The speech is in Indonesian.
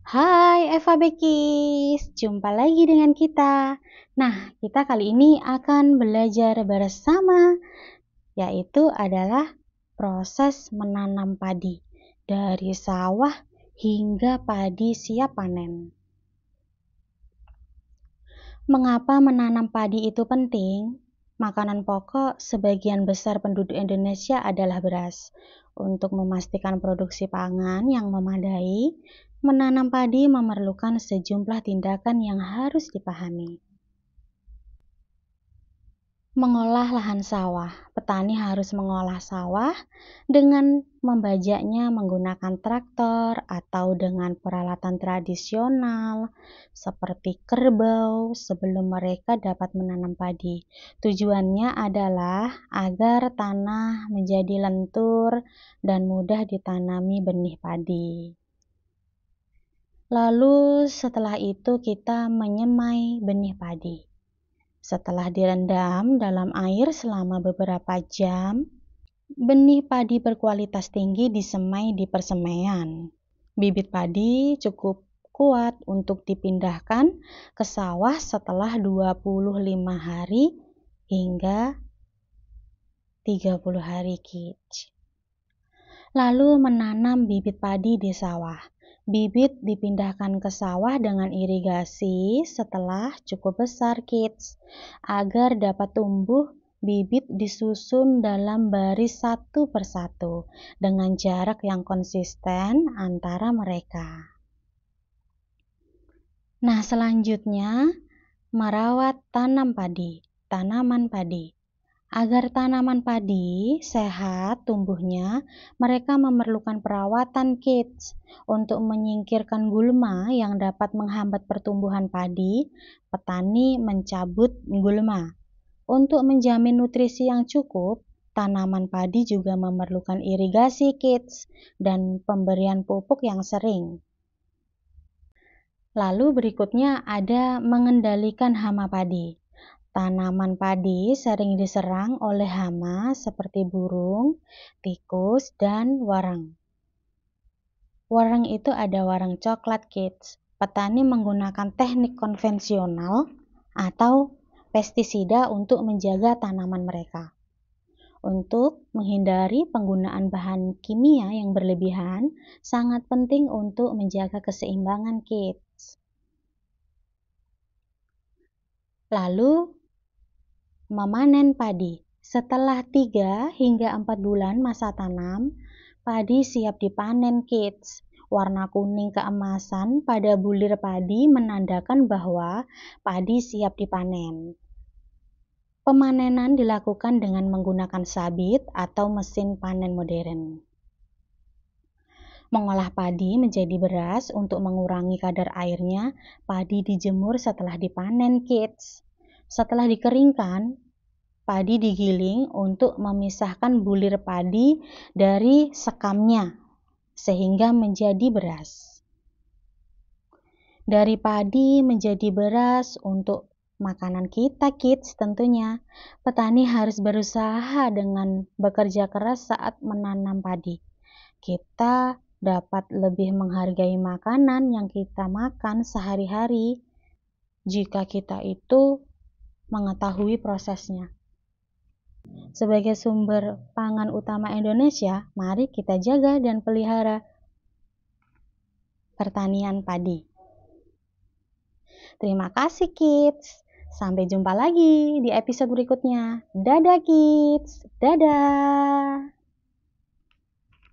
Hai Eva Bekis, jumpa lagi dengan kita. Nah, kita kali ini akan belajar bersama, yaitu adalah proses menanam padi dari sawah hingga padi siap panen. Mengapa menanam padi itu penting? Makanan pokok sebagian besar penduduk Indonesia adalah beras. Untuk memastikan produksi pangan yang memadai, menanam padi memerlukan sejumlah tindakan yang harus dipahami. Mengolah lahan sawah. Petani harus mengolah sawah dengan membajaknya menggunakan traktor atau dengan peralatan tradisional seperti kerbau sebelum mereka dapat menanam padi. Tujuannya adalah agar tanah menjadi lentur dan mudah ditanami benih padi. Lalu setelah itu kita menyemai benih padi. Setelah direndam dalam air selama beberapa jam, benih padi berkualitas tinggi disemai di persemaian. Bibit padi cukup kuat untuk dipindahkan ke sawah setelah 25 hari hingga 30 hari kids. Lalu menanam bibit padi di sawah. Bibit dipindahkan ke sawah dengan irigasi setelah cukup besar kids. Agar dapat tumbuh, bibit disusun dalam baris satu persatu dengan jarak yang konsisten antara mereka. Nah, selanjutnya merawat tanaman padi. Agar tanaman padi sehat tumbuhnya, mereka memerlukan perawatan kids. Untuk menyingkirkan gulma yang dapat menghambat pertumbuhan padi, petani mencabut gulma. Untuk menjamin nutrisi yang cukup, tanaman padi juga memerlukan irigasi kids dan pemberian pupuk yang sering. Lalu berikutnya ada mengendalikan hama padi. Tanaman padi sering diserang oleh hama seperti burung, tikus, dan warang. Warang itu ada warang coklat kids. Petani menggunakan teknik konvensional atau pestisida untuk menjaga tanaman mereka. Untuk menghindari penggunaan bahan kimia yang berlebihan, sangat penting untuk menjaga keseimbangan kids. Lalu memanen padi. Setelah 3 hingga 4 bulan masa tanam, padi siap dipanen kids. Warna kuning keemasan pada bulir padi menandakan bahwa padi siap dipanen. Pemanenan dilakukan dengan menggunakan sabit atau mesin panen modern. Mengolah padi menjadi beras untuk mengurangi kadar airnya, padi dijemur setelah dipanen kids. Setelah dikeringkan, padi digiling untuk memisahkan bulir padi dari sekamnya sehingga menjadi beras. Dari padi menjadi beras untuk makanan kita kids tentunya. Petani harus berusaha dengan bekerja keras saat menanam padi. Kita dapat lebih menghargai makanan yang kita makan sehari-hari jika kita itu mengetahui prosesnya. Sebagai sumber pangan utama Indonesia, mari kita jaga dan pelihara pertanian padi. Terima kasih kids. Sampai jumpa lagi di episode berikutnya. Dadah kids. Dadah.